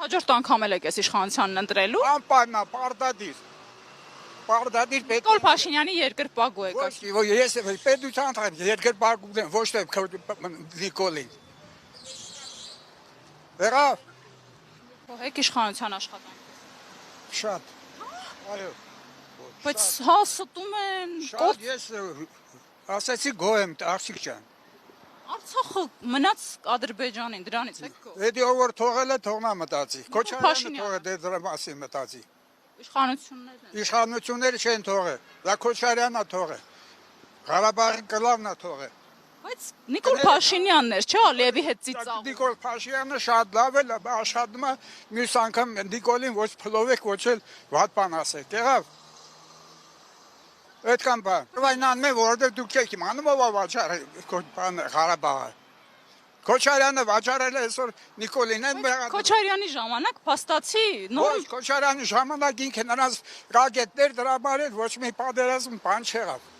Հաջորդ անգամ էլ եք այս իշխանությանն ընտրելու։ Անպայման պարտադիր։ Պարտադիր պետք Նիկոլ Փաշինյանի երկրպագու եք։ Ոչ, ես պետության երկրպագու եմ, ոչ թե Նիկոլին։ Վերավ։ Եք իշխանության աշխատանք։ Շատ։ Այո։ Բայց հա ստում են։ Շատ ես ասացի գոհ եմ աղջիկ ջան։ Արցախը մնաց Ադրբեջանին, դրանից եք գոհ։ Էդի ով թողել է թողնա մտածի։ Քոչարյանը թողել դրա մասին մտածի։ Իշխանություններն են։ Իշխանությունները չեն թողել։ Դա Քոչարյանն է թողել։ Ղարաբաղի կլավն է թողել։ Բայց Նիկոլ Փաշինյանն էր, չէ՞, Ալիևի հետ ծիծաղ։ Նիկոլ Փաշինյանը շատ լավ է, աշխատում է մյուս անգամ Նիկոլին ոչ փլովեք, ոչ էլ վատ բան ասեք։ Եղավ։ Այդքան բան։ Վայնան մե որտեղ դուք եք իմանում ով վաճառել բան Ղարաբաղը։ Քոչարյանը վաճառել է այսօր Նիկոլին են մեղադրել։ Քոչարյանի ժամանակ փաստացի նոր Ոչ, Քոչարյանի ժամանակ ինքը նրանց ռակետներ դրամարել, ոչ մի պատերազմ բան չեղավ։